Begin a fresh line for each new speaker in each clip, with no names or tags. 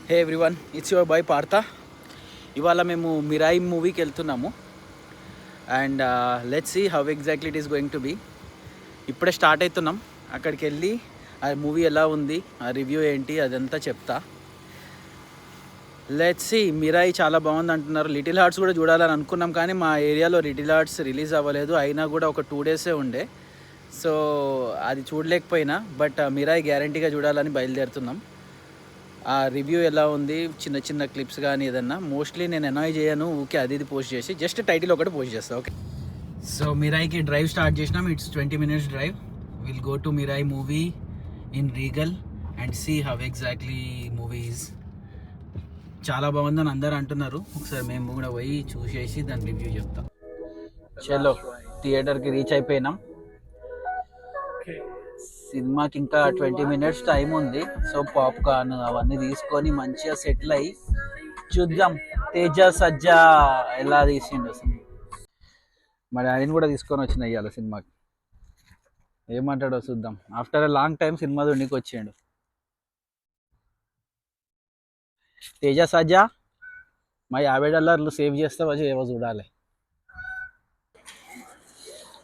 Hey everyone, it's your boy Partha. ఇవాళ మేము మిరాయి మూవీకి వెళ్తున్నాము and let's see how exactly it is going to be. ఇప్పుడే స్టార్ట్ అవుతున్నాం. అక్కడికి వెళ్ళి ఆ మూవీ ఎలా ఉంది, ఆ రివ్యూ ఏంటి అదంతా చెప్తా. Let's see. మిరాయి చాలా బాగుంది అంటున్నారు. లిటిల్ హార్ట్స్ కూడా చూడాలని అనుకున్నాం, కానీ మా ఏరియాలో లిటిల్ హార్ట్స్ రిలీజ్ అవ్వలేదు. అయినా కూడా ఒక 2 డేసే ఉండే, సో అది చూడలేకపోయినా. బట్ మిరాయి గ్యారంటీగా చూడాలని బయలుదేరుతున్నాం. ఆ రివ్యూ ఎలా ఉంది, చిన్న చిన్న క్లిప్స్ కానీ ఏదన్నా. మోస్ట్లీ నేను ఎనాయ్ చేయను, ఊకే అది ఇది పోస్ట్ చేసి జస్ట్ టైటిల్ ఒకటి పోస్ట్ చేస్తాను. ఓకే, సో మిరాయికి డ్రైవ్ స్టార్ట్ చేసినాం. It's 20 minutes drive. Will go to Mirai movie in Regal and see how exactly movies. చాలా బాగుందని అందరూ అంటున్నారు. ఒకసారి మేము కూడా పోయి చూసేసి దాని రివ్యూ చెప్తాం. చలో, థియేటర్కి రీచ్ అయిపోయినాం. సినిమాకి ఇంకా 20 minutes టైం ఉంది. సో పాప్కార్న్ అవన్నీ తీసుకొని మంచిగా సెటిల్ అయ్యి చూద్దాం తేజ సజ్జా ఎలా తీసిండు. మా డాడీని కూడా తీసుకొని వచ్చిన ఇవాళ సినిమాకి. ఏమంటాడో చూద్దాం. After a long time cinema చూడడానికి వచ్చిండు. తేజ సజ్జా మా $50 సేవ్ చేస్తే వచ్చి ఏవో చూడాలి.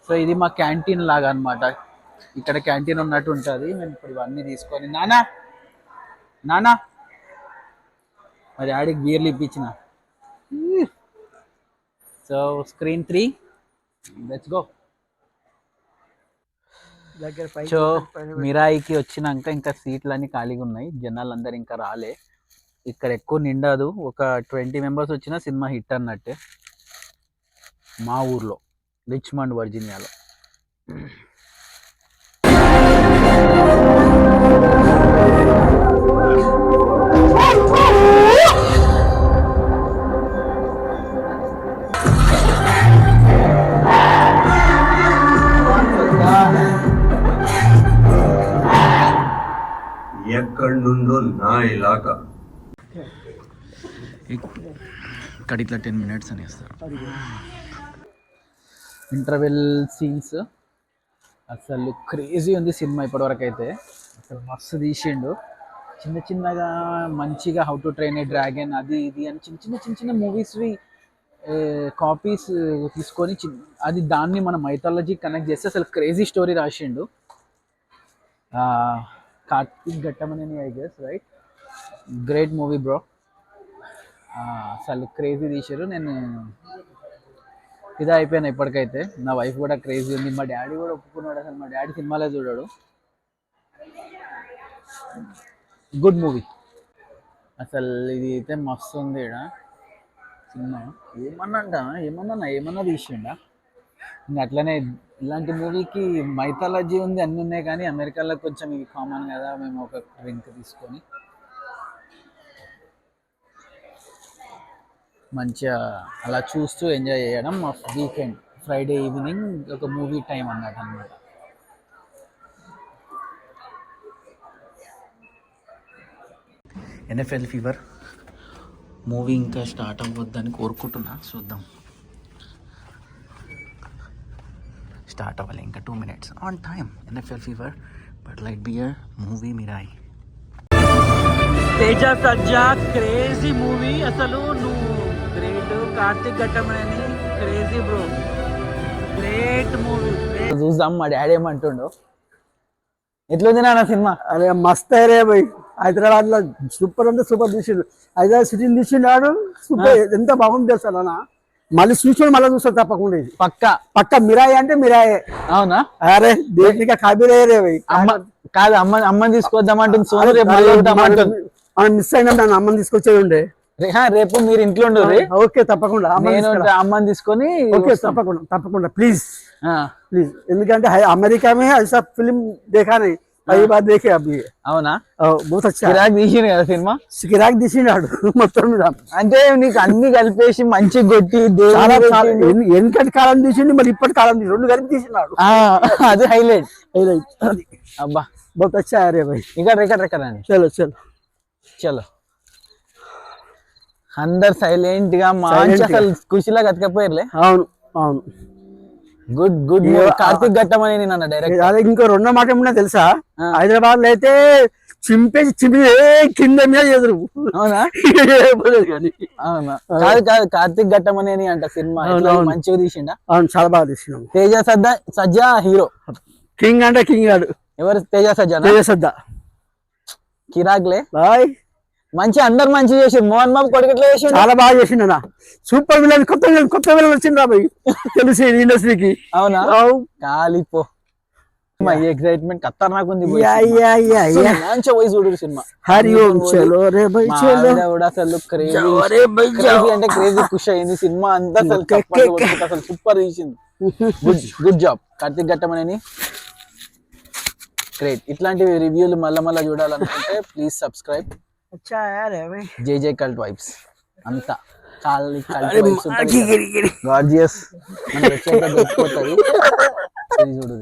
సో ఇది మా క్యాంటీన్ లాగా అనమాట. ఇక్కడ క్యాంటీన్ ఉన్నట్టు ఉంటుంది. మేము ఇప్పుడు ఇవన్నీ తీసుకొని నానా మరి డాడీకి బీర్లు ఇప్పించిన. So screen 3, let's go. So మిరాయికి వచ్చినాక ఇంకా సీట్లన్నీ ఖాళీగా ఉన్నాయి. జనాలు అందరు ఇంకా రాలే. ఇక్కడ ఎక్కువ నిండదు. ఒక 20 members వచ్చినా సినిమా హిట్ అన్నట్టే. మా ఊర్లో రిచ్మండ్ వర్జీనియాలో.
ఎక్కడి నుండో నా ఇలాకా
ఇక్కడ ఇట్లా 10 minutes అని ఇస్తారు. ఇంటర్వెల్ సీన్స్ అసలు క్రేజీ ఉంది సినిమా ఇప్పటివరకు అయితే. అసలు మస్తు తీసిండు. చిన్న చిన్నగా మంచిగా how to train A dragon అది ఇది అని చిన్న చిన్న మూవీస్వి కాపీస్ తీసుకొని అది దాన్ని మన మైథాలజీ కనెక్ట్ చేస్తే అసలు క్రేజీ స్టోరీ రాసిండు. Karthik Ghattamaneni, I guess right. Great movie bro. అసలు క్రేజీ తీసారు. నేను ఇదే అయిపోయాను ఇప్పటికైతే. నా వైఫ్ కూడా క్రేజీ ఉంది. మా డాడీ కూడా ఒప్పుకున్నాడు. అసలు మా డాడీ సినిమాలే చూడాడు. Good movie. అసలు ఇది అయితే మస్తు ఉంది. ఇక్కడ సినిమా ఏమన్నా తీసిండా. ఇంకా అట్లనే ఇలాంటి మూవీకి మైథాలజీ ఉంది, అన్నీ ఉన్నాయి. కానీ అమెరికాలో కొంచెం ఇవి కామన్ కదా. మేము ఒక డ్రింక్ తీసుకొని మంచిగా అలా చూస్తూ ఎంజాయ్ చేయడం. వీకెండ్ ఫ్రైడే ఈవినింగ్ ఒక మూవీ టైం అన్నట్టు అనమాట. NFL ఫీవర్ మూవీ ఇంకా స్టార్ట్ అవ్వద్దని కోరుకుంటున్నా. చూద్దాం. స్టార్ట్ అవ్వాలి ఇంకా 2 minutes on time. NFL fever, but light beer, movie Mirai. Teja Sajja crazy movie. అసలు నువ్వు great. Karthik Ghattamaneni crazy bro. Great movie. చూద్దాం మా డాడీ ఏమంటుండో. ఎట్లుంది నాన్న సినిమా?
అరే మస్త్ రే భయ్. హైదరాబాద్ లో సూపర్ అంటే సూపర్ తీసిండు. హైదరాబాద్ సిటీని తీసిండాడు. సూపర్. ఎంత బాగుంది తెలుసా అన్న. మళ్ళీ చూసాడు, మళ్ళీ చూస్తాడు తప్పకుండా. పక్క మిరాయి అంటే మిరాయే.
అవునా?
అరే దేనిక కాబీరే రే భయ్.
కాదు, అమ్మని తీసుకొద్దామంటుంది సోను. రేపు
మనం మిస్ అయినా దాన్ని అమ్మని తీసుకొచ్చేది ఉండే.
రేపు మీరు ఇంట్లో ఉండు.
ఓకే తప్పకుండా
అమ్మని తీసుకొని.
ఓకే తప్పకుండా ప్లీజ్. ఎందుకంటే అమెరికా మే ఐసా ఫిల్మ్ देखा नहीं, पहली बार देखे अभी.
అవునా?
बहुत अच्छा.
కిరాక్ తీసిండు కదా సినిమా.
కిరాక్ తీసినాడు మొత్తం మీద.
అంటే నీకు అన్ని కలిపేసి మంచి కొట్టి
వెనకటి కాలం తీసిండు, మరి ఇప్పటి కాలం తీసి 2 కలిపి తీసినాడు.
అది హైలైట్. అబ్బా
बहुत अच्छा है रे भाई.
ఇక్కడ రండి. చలో అందరు సైలెంట్ గా మంచి అసలు ఖుషిలా కతకపోయారులే.
అవును
గుడ్. కార్తిక్ ఘట్టమనేని నన్ను డైరెక్ట్.
అదే ఇంకో 2 మాట ఏమన్నా తెలుసా? హైదరాబాద్ లో అయితే చింపేసి కింద మీద ఎదురు
అవునా
కానీ
అవునా కాదు కాదు కార్తీక్ ఘట్టమనేని అంట సినిమా ఎట్లా
అవును.
మంచిగా తీసిండా
అవును చాలా బాగా తీసినాం.
తేజ సజ్జా హీరో
కింగ్ అంటే కింగ్ గాడు
ఎవరు తేజ సజ్జా
తేజసద్దా
కిరాక్లే
బాయ్
మంచి అందరు మంచి చేసి మోహన్ బాబు కొడుకు ఎట్లా చేసి
చాలా బాగా చేసిండు సూపర్ విలన్ కొత్త విలన్ వచ్చింది రా భయ్ తెలిసి ఇండస్ట్రీకి.
అవునా కాలిపో ఎక్సైట్మెంట్ ఖతర్నాక్ ఉంది మంచిగా పోయి చూడు సినిమా
హరి ఓం చలో రే భయ్
మా
చలో
ఆవిడ కూడా అసలు క్రేజీ
రే భయ్
క్రేజీ అంటే క్రేజీ ఖుషి అయింది సినిమా అంతా అసలు చప్పట్లు కొట్టుకుంటూ అసలు సూపర్ తీసింది good job Karthik Ghattamaneni great. ఇట్లాంటి రివ్యూలు మళ్ళా చూడాలనుకుంటే ప్లీజ్ సబ్స్క్రైబ్
అచ్చా రే భయ్
జేజే కల్ట్ వైబ్స్ అంతా చాలా కల్ట్ వైబ్స్ ఉంటాయి గార్జియస్ మన వెబ్సైట్ లో దొరికిపోతుంది చూడు